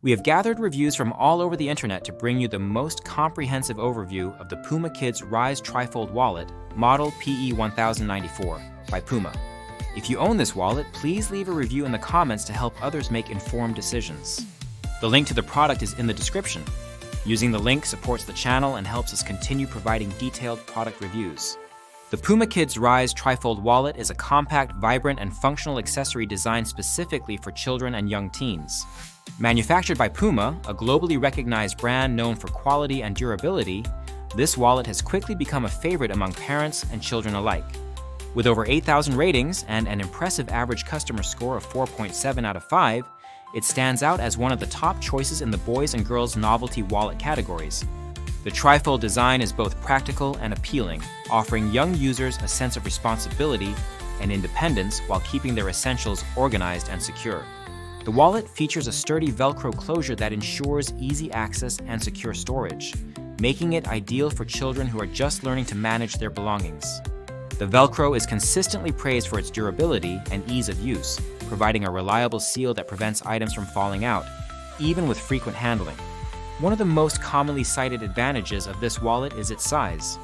We have gathered reviews from all over the internet to bring you the most comprehensive overview of the PUMA Kids Rise Trifold Wallet, model PE1094 by PUMA. If you own this wallet, please leave a review in the comments to help others make informed decisions. The link to the product is in the description. Using the link supports the channel and helps us continue providing detailed product reviews. The PUMA Kids Rise Trifold Wallet is a compact, vibrant, and functional accessory designed specifically for children and young teens. Manufactured by PUMA, a globally recognized brand known for quality and durability, this wallet has quickly become a favorite among parents and children alike. With over 8,000 ratings and an impressive average customer score of 4.7 out of 5, it stands out as one of the top choices in the boys and girls novelty wallet categories. The Trifold design is both practical and appealing, offering young users a sense of responsibility and independence while keeping their essentials organized and secure. The wallet features a sturdy Velcro closure that ensures easy access and secure storage, making it ideal for children who are just learning to manage their belongings. The Velcro is consistently praised for its durability and ease of use, providing a reliable seal that prevents items from falling out, even with frequent handling. One of the most commonly cited advantages of this wallet is its size.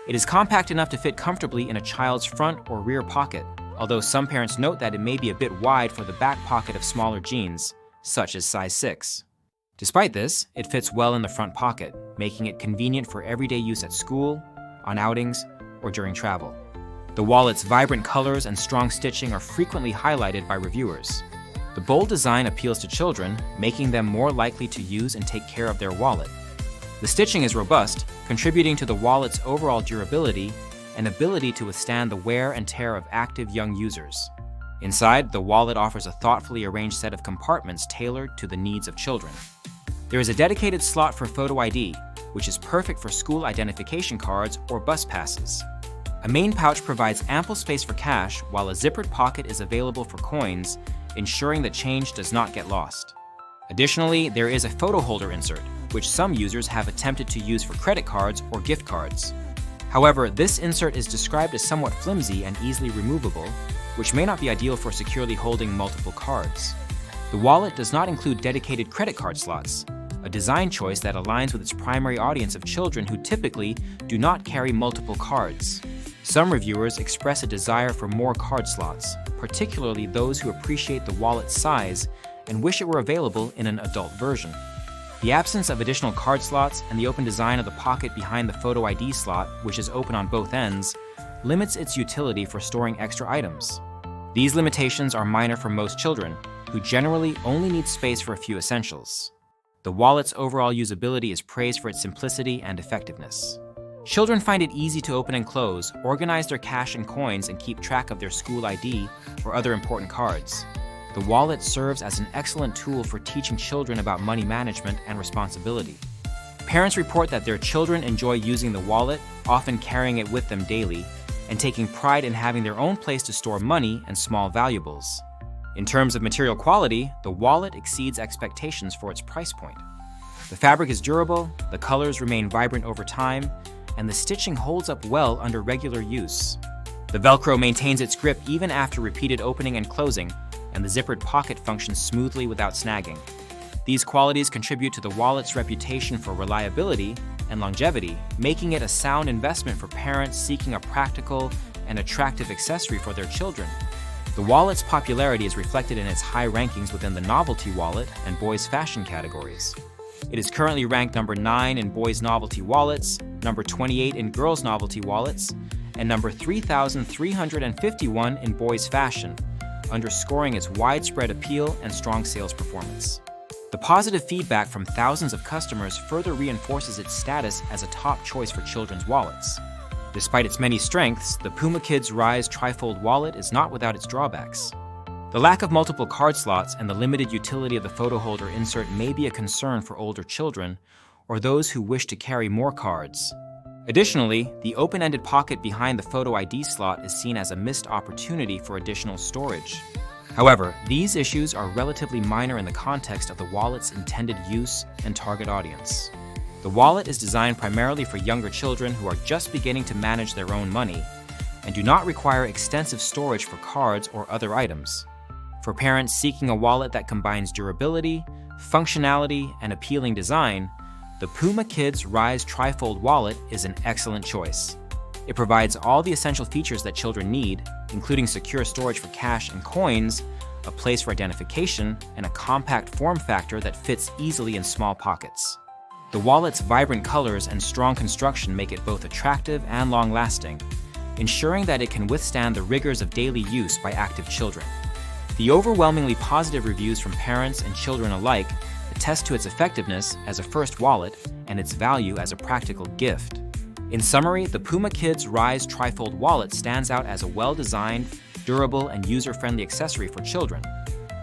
It is compact enough to fit comfortably in a child's front or rear pocket, although some parents note that it may be a bit wide for the back pocket of smaller jeans, such as size 6. Despite this, it fits well in the front pocket, making it convenient for everyday use at school, on outings, or during travel. The wallet's vibrant colors and strong stitching are frequently highlighted by reviewers. The bold design appeals to children, making them more likely to use and take care of their wallet. The stitching is robust, contributing to the wallet's overall durability and ability to withstand the wear and tear of active young users. Inside, the wallet offers a thoughtfully arranged set of compartments tailored to the needs of children. There is a dedicated slot for photo ID, which is perfect for school identification cards or bus passes. A main pouch provides ample space for cash, while a zippered pocket is available for coins, ensuring that change does not get lost. Additionally, there is a photo holder insert, which some users have attempted to use for credit cards or gift cards. However, this insert is described as somewhat flimsy and easily removable, which may not be ideal for securely holding multiple cards. The wallet does not include dedicated credit card slots, a design choice that aligns with its primary audience of children who typically do not carry multiple cards. Some reviewers express a desire for more card slots, particularly those who appreciate the wallet's size and wish it were available in an adult version. The absence of additional card slots and the open design of the pocket behind the photo ID slot, which is open on both ends, limits its utility for storing extra items. These limitations are minor for most children, who generally only need space for a few essentials. The wallet's overall usability is praised for its simplicity and effectiveness. Children find it easy to open and close, organize their cash and coins, and keep track of their school ID or other important cards. The wallet serves as an excellent tool for teaching children about money management and responsibility. Parents report that their children enjoy using the wallet, often carrying it with them daily, and taking pride in having their own place to store money and small valuables. In terms of material quality, the wallet exceeds expectations for its price point. The fabric is durable, the colors remain vibrant over time, and the stitching holds up well under regular use. The Velcro maintains its grip even after repeated opening and closing, and the zippered pocket functions smoothly without snagging. These qualities contribute to the wallet's reputation for reliability and longevity, making it a sound investment for parents seeking a practical and attractive accessory for their children. The wallet's popularity is reflected in its high rankings within the novelty wallet and boys fashion categories. It is currently ranked number 9 in boys novelty wallets, number 28 in girls novelty wallets, and number 3,351 in boys fashion, underscoring its widespread appeal and strong sales performance. The positive feedback from thousands of customers further reinforces its status as a top choice for children's wallets. Despite its many strengths, the PUMA Kids Rise Trifold wallet is not without its drawbacks. The lack of multiple card slots and the limited utility of the photo holder insert may be a concern for older children or those who wish to carry more cards. Additionally, the open-ended pocket behind the photo ID slot is seen as a missed opportunity for additional storage. However, these issues are relatively minor in the context of the wallet's intended use and target audience. The wallet is designed primarily for younger children who are just beginning to manage their own money and do not require extensive storage for cards or other items. For parents seeking a wallet that combines durability, functionality, and appealing design, the PUMA Kids Rise Trifold wallet is an excellent choice. It provides all the essential features that children need, including secure storage for cash and coins, a place for identification, and a compact form factor that fits easily in small pockets. The wallet's vibrant colors and strong construction make it both attractive and long-lasting, ensuring that it can withstand the rigors of daily use by active children. The overwhelmingly positive reviews from parents and children alike attest to its effectiveness as a first wallet and its value as a practical gift. In summary, the PUMA Kids Rise Trifold wallet stands out as a well-designed, durable, and user-friendly accessory for children.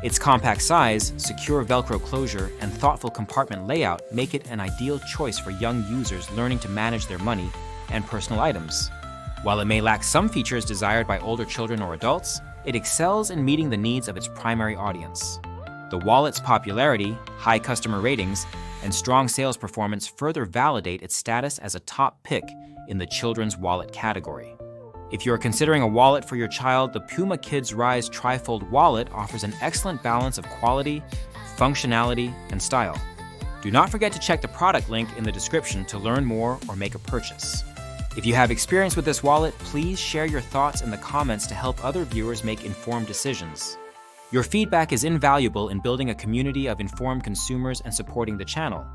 Its compact size, secure Velcro closure, and thoughtful compartment layout make it an ideal choice for young users learning to manage their money and personal items. While it may lack some features desired by older children or adults, it excels in meeting the needs of its primary audience. The wallet's popularity, high customer ratings, and strong sales performance further validate its status as a top pick in the children's wallet category. If you are considering a wallet for your child, the PUMA Kids Rise Trifold wallet offers an excellent balance of quality, functionality, and style. Do not forget to check the product link in the description to learn more or make a purchase. If you have experience with this wallet, please share your thoughts in the comments to help other viewers make informed decisions. Your feedback is invaluable in building a community of informed consumers and supporting the channel.